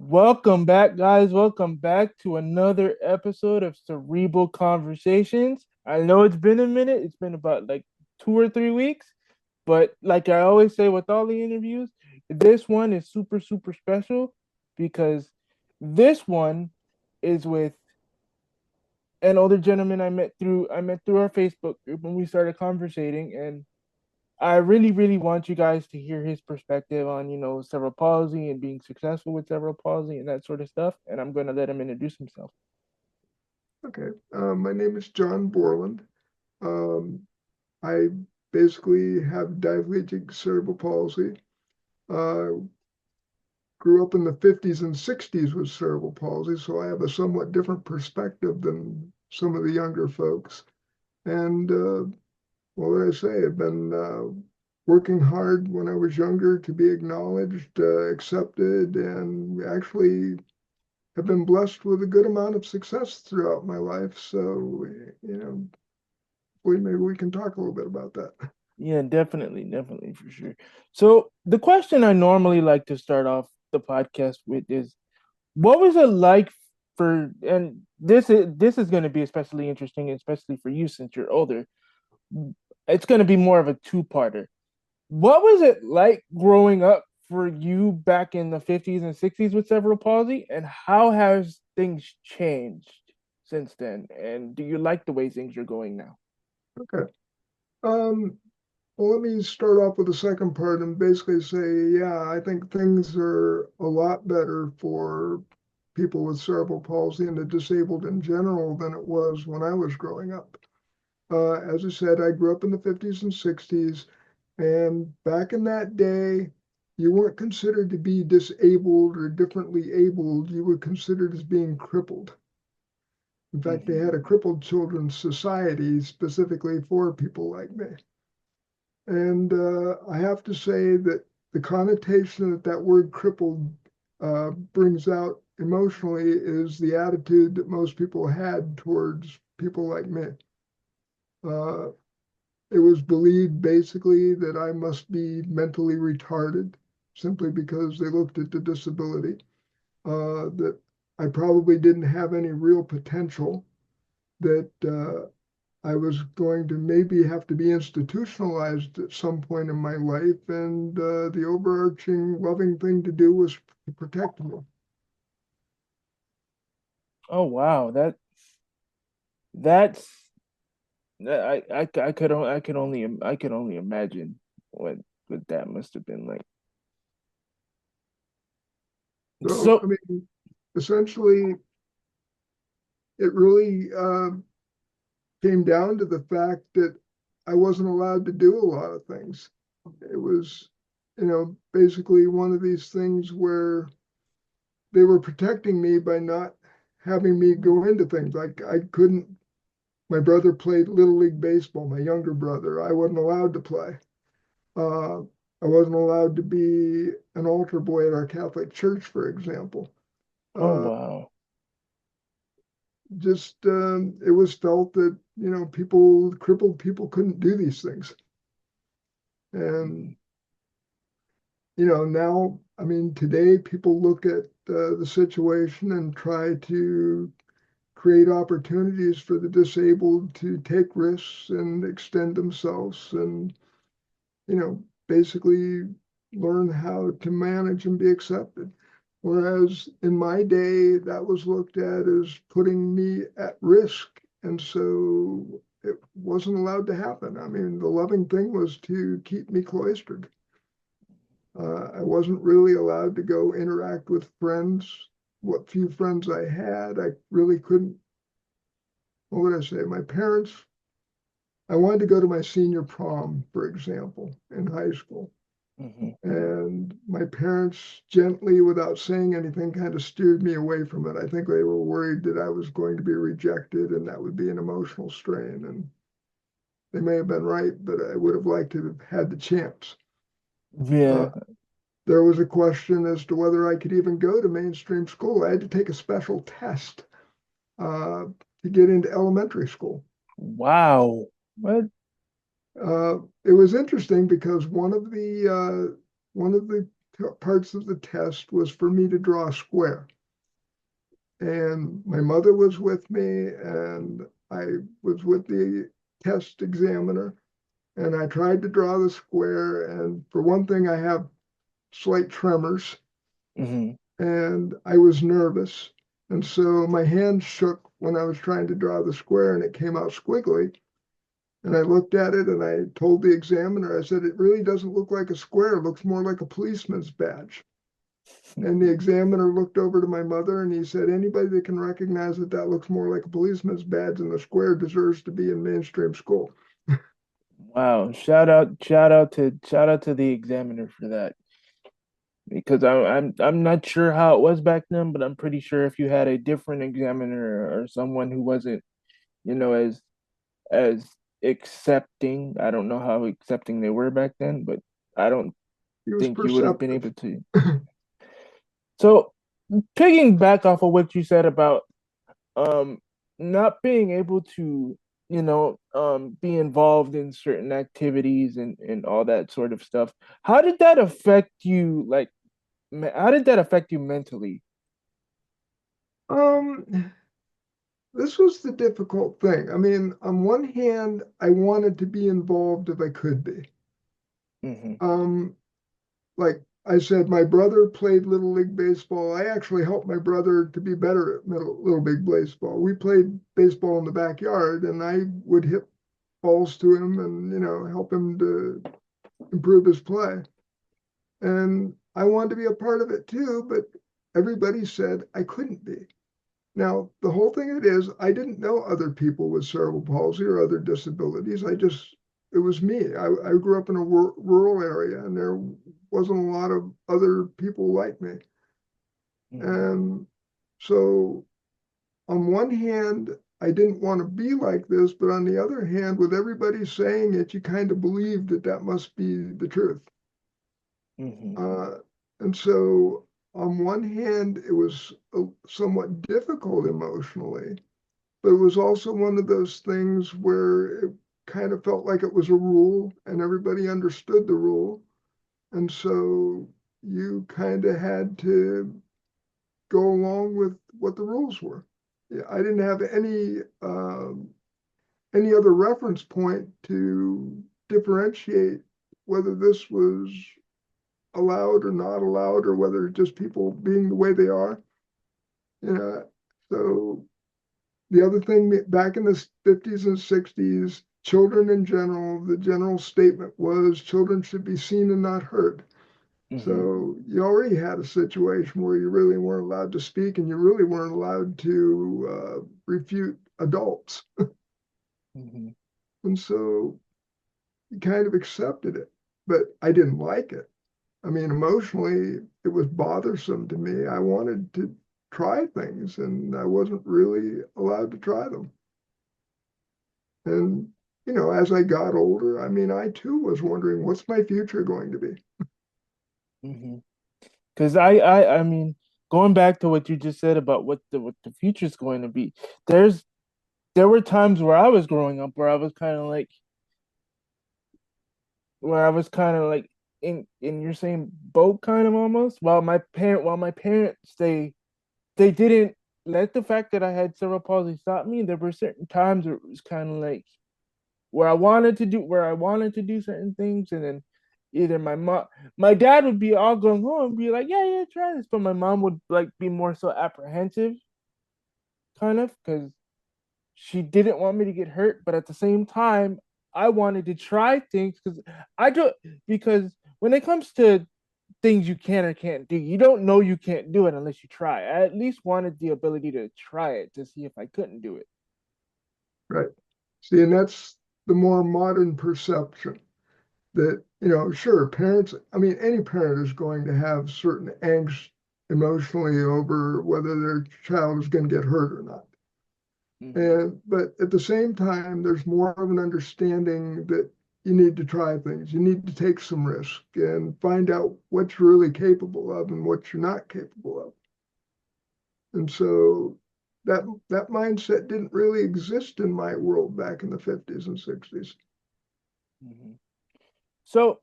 Welcome back, guys. Welcome back to another episode of Cerebral Conversations. I know it's been a minute, it's been about like 2 or 3 weeks, but like I always say with all the interviews, this one is super, super special because this one is with an older gentleman I met through our Facebook group when we started conversating, and I really, really want you guys to hear his perspective on, cerebral palsy and being successful with cerebral palsy and that sort of stuff. And I'm going to let him introduce himself. Okay. My name is John Borland. Um, I basically have diplegic cerebral palsy. Uh, Grew up in the 50s and 60s with cerebral palsy, so I have a somewhat different perspective than some of the younger folks. And what did I say? I've been working hard when I was younger to be acknowledged, accepted, and actually have been blessed with a good amount of success throughout my life. So, you know, maybe we can talk a little bit about that. Yeah, definitely, definitely for sure. So the question I normally like to start off the podcast with is, what was it like for, and this is going to be especially interesting, especially for you since you're older. It's going to be more of a two-parter. What was it like growing up for you back in the 50s and 60s with cerebral palsy, and how has things changed since then? And do you like the way things are going now? Okay. Um, well, let me start off with the second part and basically say, yeah, I think things are a lot better for people with cerebral palsy and the disabled in general than it was when I was growing up. As I said, I grew up in the 50s and 60s, and back in that day, you weren't considered to be disabled or differently abled. You were considered as being crippled. In fact, they Mm-hmm. had a crippled children's society specifically for people like me. And I have to say that the connotation that that word crippled brings out emotionally is the attitude that most people had towards people like me. Uh, it was believed basically that I must be mentally retarded simply because they looked at the disability, that I probably didn't have any real potential, that I was going to maybe have to be institutionalized at some point in my life, and the overarching loving thing to do was to protect me. Oh wow, that's I could only imagine what that must have been like. So, I So mean, essentially, it really came down to the fact that I wasn't allowed to do a lot of things. It was, basically one of these things where they were protecting me by not having me go into things. Like I couldn't, my brother played Little League Baseball, my younger brother. I wasn't allowed to play. Uh, I wasn't allowed to be an altar boy at our Catholic church, for example. oh Uh, wow. just it was felt that people, crippled people, couldn't do these things. And now, I mean, today people look at the situation and try to create opportunities for the disabled to take risks and extend themselves and, basically learn how to manage and be accepted. Whereas in my day, that was looked at as putting me at risk. And so it wasn't allowed to happen. I mean, the loving thing was to keep me cloistered. I wasn't really allowed to go interact with friends. What few friends I had, I really couldn't. What would I say? My parents, I wanted to go to my senior prom, for example, in high school. Mm-hmm. And my parents gently, without saying anything, kind of steered me away from it. I think they were worried that I was going to be rejected and that would be an emotional strain. And they may have been right, but I would have liked to have had the chance. Uh, Yeah. there was a question as to whether I could even go to mainstream school. I had to take a special test uh, to get into elementary school. Wow. What? It was interesting because one of the parts of the test was for me to draw a square. And my mother was with me, and I was with the test examiner, and I tried to draw the square. And for one thing, I have slight tremors, Hmm. and I was nervous. And so my hand shook when I was trying to draw the square, and it came out squiggly. And I looked at it and I told the examiner, I said, it really doesn't look like a square. It looks more like a policeman's badge. And the examiner looked over to my mother and he said, anybody that can recognize that that looks more like a policeman's badge than a square deserves to be in mainstream school. Wow. Shout out to the examiner for that. Because I'm not sure how it was back then, but I'm pretty sure if you had a different examiner or someone who wasn't, as accepting, I don't know how accepting they were back then, but I don't He was think you would have been perceptive. able to. So, picking back off of what you said about um not being able to, be involved in certain activities and all that sort of stuff, how did that affect you? Like, how did that affect you mentally? Um, this was the difficult thing. I mean, on one hand, I wanted to be involved if I could be. Hmm. Um, like I said, my brother played Little League Baseball. I actually helped my brother to be better at Little League Baseball. We played baseball in the backyard, and I would hit balls to him and, help him to improve his play. And I wanted to be a part of it too, but everybody said I couldn't be. Now, the whole thing it is, I didn't know other people with cerebral palsy or other disabilities. It was me. I grew up in a rural area and there wasn't a lot of other people like me. Hmm. And so, on one hand, I didn't want to be like this, but on the other hand, with everybody saying it, you kind of believe that that must be the truth. Hmm. Uh, and so, on one hand, it was somewhat difficult emotionally, but it was also one of those things where it kind of felt like it was a rule and everybody understood the rule. And so you kind of had to go along with what the rules were. Yeah, I didn't have any other reference point to differentiate whether this was allowed or not allowed, or whether just people being the way they are. Yeah. So the other thing, back in the 50s and 60s, children in general, the general statement was children should be seen and not heard. Hmm. So you already had a situation where you really weren't allowed to speak and you really weren't allowed to refute adults. Hmm. And so you kind of accepted it, but I didn't like it. I mean, emotionally, it was bothersome to me. I wanted to try things and I wasn't really allowed to try them. And, as I got older, I mean, I too was wondering, what's my future going to be? Hmm. Because I mean, going back to what you just said about what the future's going to be, there's there were times where I was growing up where I was kind of like in your same boat, kind of almost. While my parents they didn't let the fact that I had cerebral palsy stop me. There were certain times where it was kind of like where I wanted to do certain things, and then either my dad would be all going home and be like, yeah, yeah, try this, but my mom would like be more so apprehensive, kind of, because she didn't want me to get hurt, but at the same time, I wanted to try things I don't because when it comes to things you can or can't do, you don't know you can't do it unless you try. I at least wanted the ability to try it to see if I couldn't do it. Right. See, and that's the more modern perception that, sure, parents, I mean, any parent is going to have certain angst emotionally over whether their child is going to get hurt or not. Mm-hmm. But at the same time, there's more of an understanding that you need to try things. You need to take some risk and find out what you're really capable of and what you're not capable of. And so that mindset didn't really exist in my world back in the 50s and 60s. Mm-hmm. So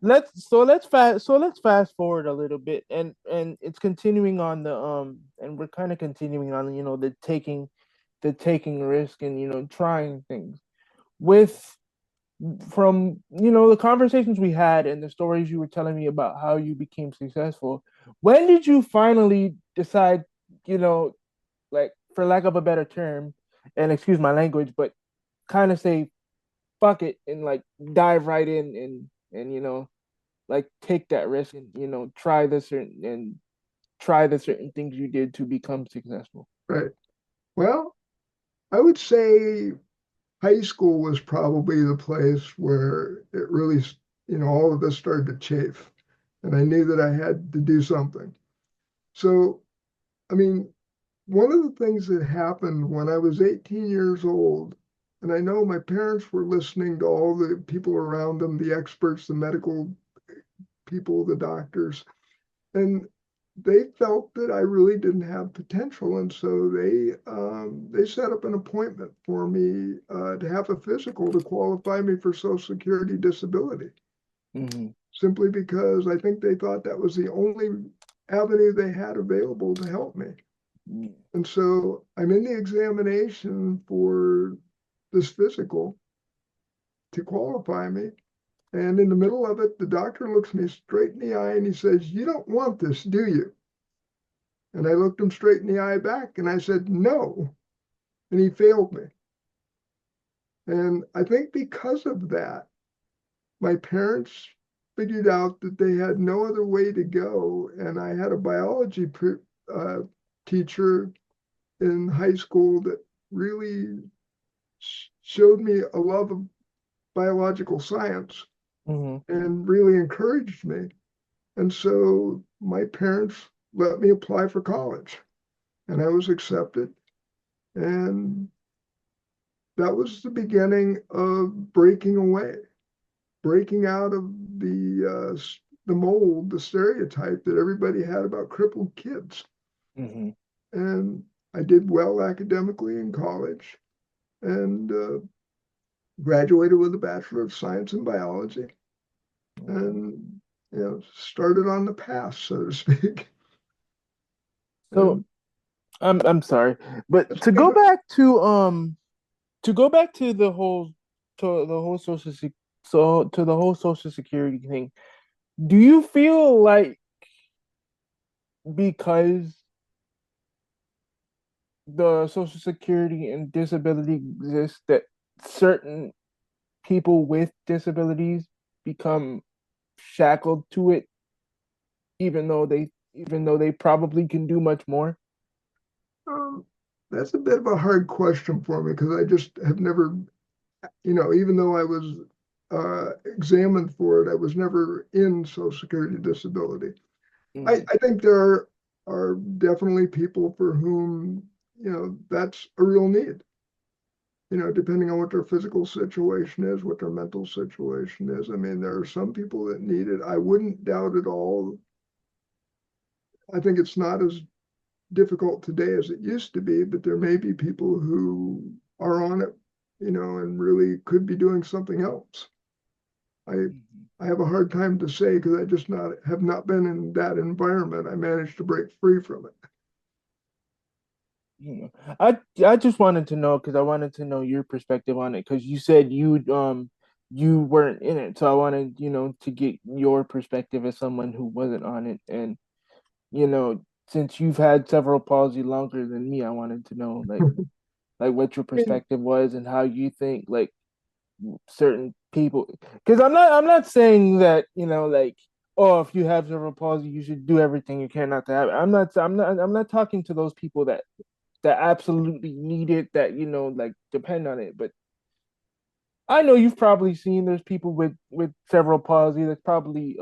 let's fast forward a little bit, and it's continuing on the and we're kind of continuing on, the taking risk and trying things with from the conversations we had and the stories you were telling me about how you became successful. When did you finally decide, you know like, for lack of a better term, and excuse my language, but kind of say fuck it and like dive right in and like take that risk and try the certain things you did to become successful? Right. Well, I would say high school was probably the place where it really, all of this started to chafe. And I knew that I had to do something. So, I mean, one of the things that happened when I was 18 years old, and I know my parents were listening to all the people around them, the experts, the medical people, the doctors, and they felt that I really didn't have potential, and so they set up an appointment for me to have a physical to qualify me for Social Security disability, Mm-hmm. simply because I think they thought that was the only avenue they had available to help me. And so I'm in the examination for this physical to qualify me. And in the middle of it, the doctor looks me straight in the eye and he says, "You don't want this, do you?" And I looked him straight in the eye back and I said, "No." And he failed me. And I think because of that, my parents figured out that they had no other way to go. And I had a biology uh, teacher in high school that really showed me a love of biological science Mm-hmm. and really encouraged me. And so my parents let me apply for college and I was accepted. And that was the beginning of breaking away, breaking out of the mold, the stereotype that everybody had about crippled kids. Mm-hmm. And I did well academically in college and graduated with a Bachelor of Science in Biology and started on the path, so to speak. So And I'm sorry, but that's okay. to go back to the whole to the whole social security thing. Do you feel like because the social security and disability exists that certain people with disabilities become shackled to it, even though they probably can do much more? Um, that's a bit of a hard question for me because I just have never, even though I was examined for it, I was never in Social Security disability. I, Mm-hmm. I think there are definitely people for whom, that's a real need, depending on what their physical situation is, what their mental situation is. I mean, there are some people that need it. I wouldn't doubt at all. I think it's not as difficult today as it used to be, but there may be people who are on it, and really could be doing something else. I I have a hard time to say because I just not have not been in that environment. I managed to break free from it. I just wanted to know because I wanted to know your perspective on it because you said you weren't in it, so I wanted to get your perspective as someone who wasn't on it, and since you've had cerebral palsy longer than me, I wanted to know like what your I mean, perspective was and how you think like certain people, because I'm not saying that like, oh, if you have cerebral palsy you should do everything you can not to have it. I'm not talking to those people that absolutely need it, that like depend on it. But I know you've probably seen there's people with cerebral palsy that's probably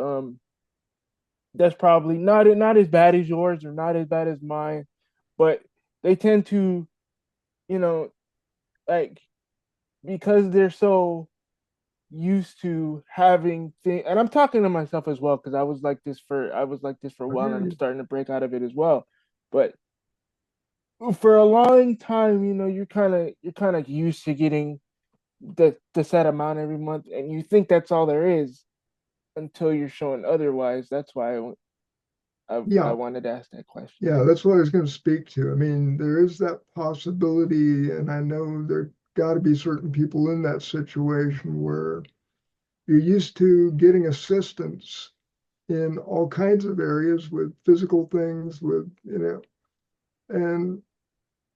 not as bad as yours or not as bad as mine, but they tend to you know like, because they're so used to having things. And I'm talking to myself as well because I was like this for a I while hear and I'm you. starting to break out of it as well. But for a long time, you're kind of used to getting the set amount every month, and you think that's all there is until you're shown otherwise. That's why I Yeah, wanted to ask that question. yeah, that's what I was going to speak to. I mean, there is that possibility, and I know there got to be certain people in that situation where you're used to getting assistance in all kinds of areas with physical things, with, and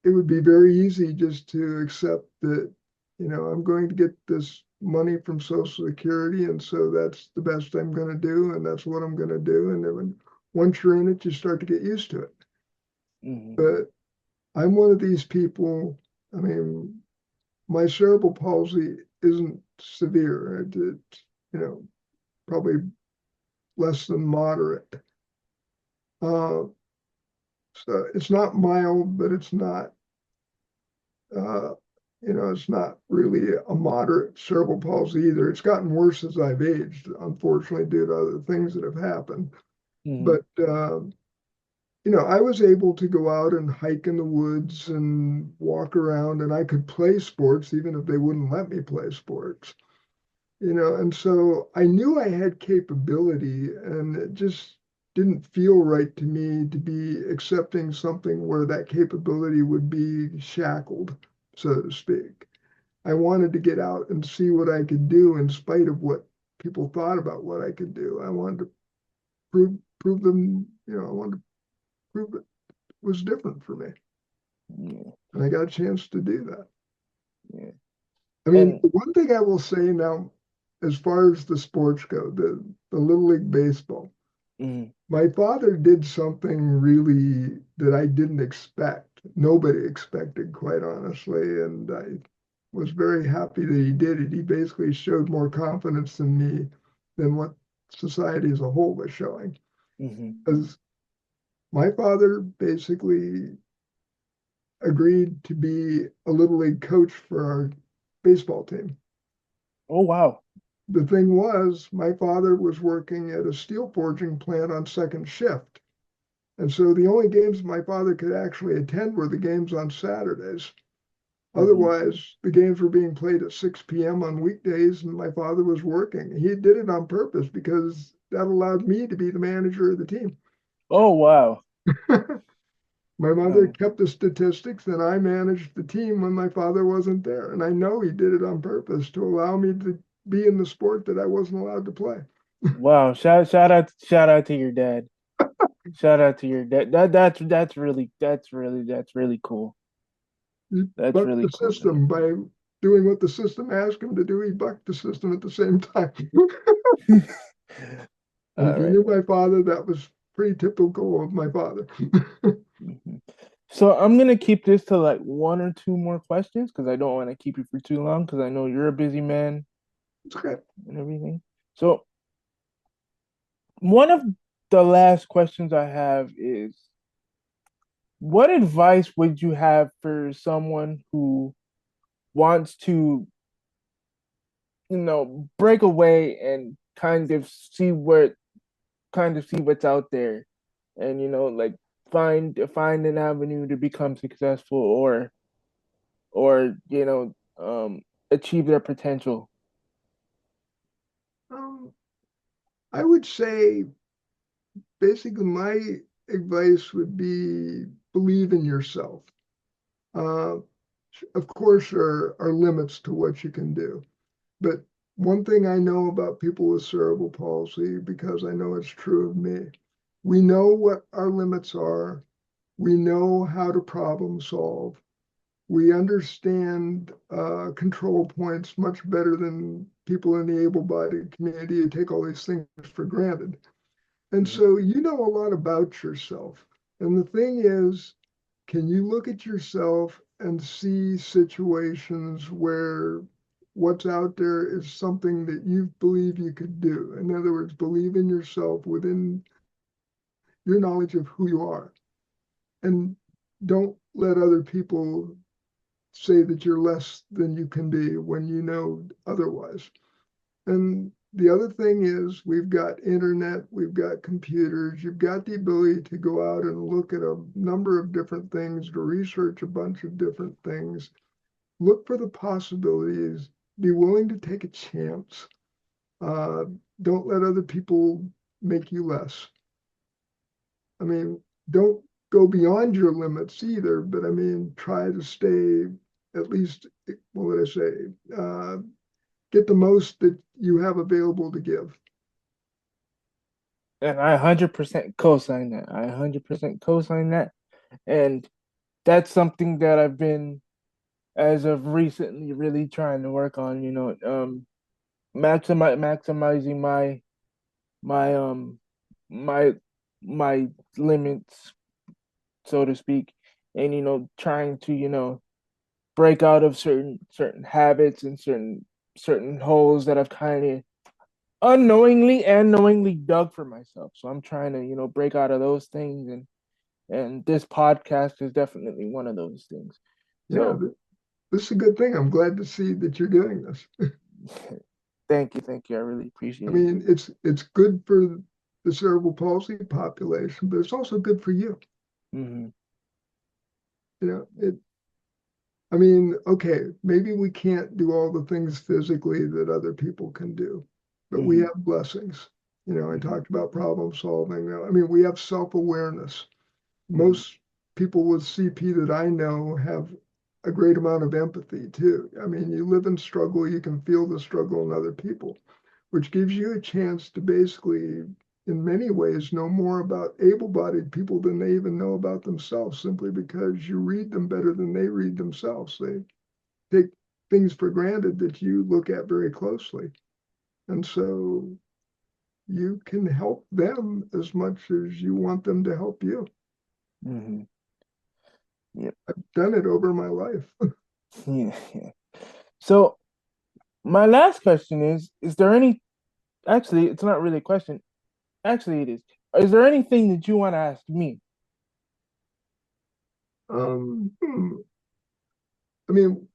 it would be very easy just to accept that, I'm going to get this money from Social Security, and so that's the best I'm going to do, and that's what I'm going to do. And then once you're in it, you start to get used to it. Hmm. But I'm one of these people. I mean, my cerebral palsy isn't severe. It's, probably less than moderate. Uh, so it's not mild, but uh, it's not really a moderate cerebral palsy either. It's gotten worse as I've aged, unfortunately, due to other things that have happened. Hmm. But I was able to go out and hike in the woods and walk around, and I could play sports even if they wouldn't let me play sports. And so I knew I had capability, and it just didn't feel right to me to be accepting something where that capability would be shackled, so to speak. I wanted to get out and see what I could do in spite of what people thought about what I could do. I wanted to prove them, I wanted to prove it was different for me. Yeah, And I got a chance to do that. yeah. I mean, And the one thing I will say now, as far as the sports go, the Little League Baseball, mm, my father did something really that I didn't expect. Nobody expected, quite honestly. And I was very happy that he did it. He basically showed more confidence in me than what society as a whole was showing. hmm. Because my father basically agreed to be a Little League coach for our baseball team. Oh wow. The thing was, my father was working at a steel forging plant on second shift. And so the only games my father could actually attend were the games on Saturdays. Hmm. Otherwise, the games were being played at 6 p.m. on weekdays, and my father was working. He did it on purpose because that allowed me to be the manager of the team. Oh wow. My mother No. kept the statistics, and I managed the team when my father wasn't there. And I know he did it on purpose to allow me to be in the sport that I wasn't allowed to play. Wow. Shout out to your dad. Shout out to your dad. That's really cool. He That's bucked really the cool, man. system by doing what the system asked him to do. He bucked the system at the same time. And if All you right. knew my father, that was pretty typical of my father. Mhm. So I'm gonna keep this to like one or two more questions because I don't want to keep you for too long because I know you're a busy man It's okay. and everything. So one of the last questions I have is, what advice would you have for someone who wants to, break away and kind of see what's out there, and like find an avenue to become successful, achieve their potential. Um, I would say basically my advice would be believe in yourself. Uh, of course, there are limits to what you can do. But one thing I know about people with cerebral palsy, because I know it's true of me, we know what our limits are. We know how to problem solve. We understand control points much better than people in the able-bodied community who take all these things for granted. And Mhm. so you know a lot about yourself. And the thing is, can you look at yourself and see situations where what's out there is something that you believe you could do? In other words, believe in yourself within your knowledge of who you are. And don't let other people say that you're less than you can be when you know otherwise. And the other thing is, we've got internet, we've got computers, you've got the ability to go out and look at a number of different things, to research a bunch of different things, look for the possibilities, be willing to take a chance, uh, don't let other people make you less. I mean, don't go beyond your limits either, but I mean, try to stay at least, what would I say, get the most that you have available to give. And I 100% co-sign that. I 100% co-sign that. And that's something that I've been, as of recently, really trying to work on, maximizing my my my limits, so to speak, and trying to, break out of certain habits and certain holes that I've kind of unknowingly and knowingly dug for myself. So I'm trying to, break out of those things, and this podcast is definitely one of those things. Yeah, So this is a good thing. I'm glad to see that you're doing this. thank you. I really I appreciate it. mean, it's good for the cerebral palsy population, but it's also good for you. Hmm. You know, I mean, okay, maybe we can't do all the things physically that other people can do, but we Hmm. have blessings. I Hmm. talked about problem solving. I mean, we have self-awareness. Hmm. Most people with CP that I know have a great amount of empathy too. I mean, you live in struggle, you can feel the struggle in other people, which gives you a chance to basically, in many ways, know more about able bodied people than they even know about themselves, simply because you read them better than they read themselves. They take things for granted that you look at very closely. And so you can help them as much as you want them to help you. Hmm. Yep. I've done it over my life. Yeah. Yeah. So my last question is there any, actually, it's not really a question. Actually, it is. Is there anything that you want to ask me? Hmm. I mean,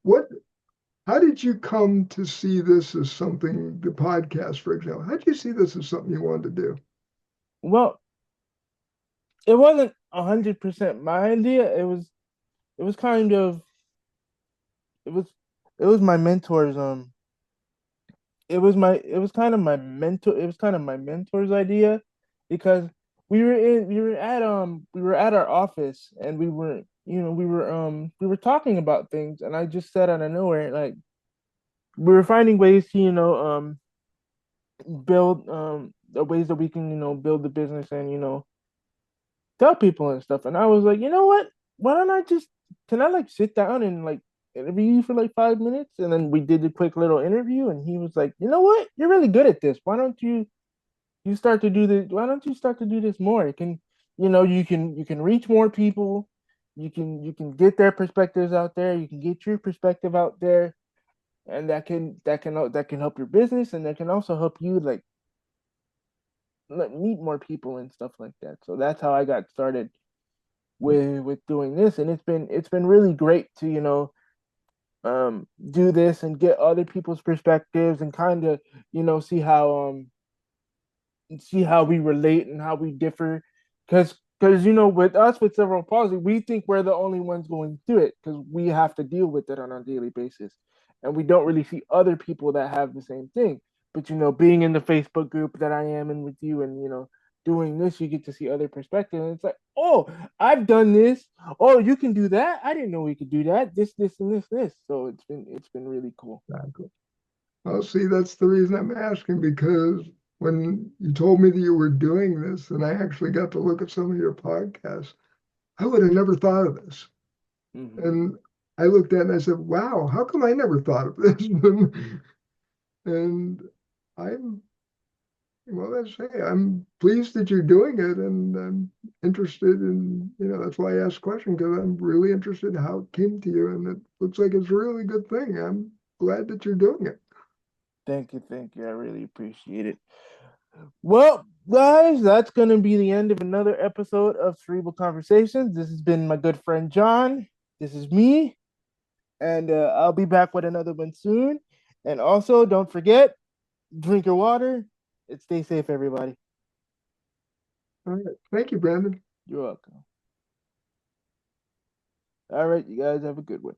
how did you come to see this as something, the podcast, for example? How did you see this as something you wanted to do? Well, it wasn't 100% my idea. It was kind of it was it was my mentor's it was kind of my mentor's idea, because we were at our office, and we were talking about things, and I just said out of nowhere, like, we were finding ways to, build the ways that we can, build the business, and, tell people and stuff. And I was like, you know what? Why don't I just can I like sit down and like interview you for like 5 minutes? And then we did a quick little interview, and he was like, you know what? You're really good at this. Why don't you start to do this? Why don't you start to do this more? It can, you can reach more people. You can get their perspectives out there. You can get your perspective out there, and that can help your business, and that can also help you like meet more people and stuff like that. So that's how I got started with doing this, and it's been really great to, do this and get other people's perspectives, and kind of, see how we relate and how we differ, because with us with cerebral palsy, we think we're the only ones going through it, because we have to deal with it on a daily basis, and we don't really see other people that have the same thing. But being in the Facebook group that I am in with you, and doing this, you get to see other perspectives, and it's like, oh, I've done this. Oh, you can do that. I didn't know we could do that. This and this. So it's been really cool. Exactly. Well, see, that's the reason I'm asking, because when you told me that you were doing this and I actually got to look at some of your podcasts, I would have never thought of this. Hmm. And I looked at it and I said, wow, how come I never thought of this? And I'm, well, let's say I'm pleased that you're doing it, and I'm interested in, that's why I asked the question, because I'm really interested in how it came to you, and it looks like it's a really good thing. I'm glad that you're doing it. Thank you. I really appreciate it. Well, guys, that's going to be the end of another episode of Cerebral Conversations. This has been my good friend John. This is me, and I'll be back with another one soon. And also, don't forget, drink your water and stay safe, everybody. All right. Thank you, Brandon. You're welcome. All right, you guys have a good one.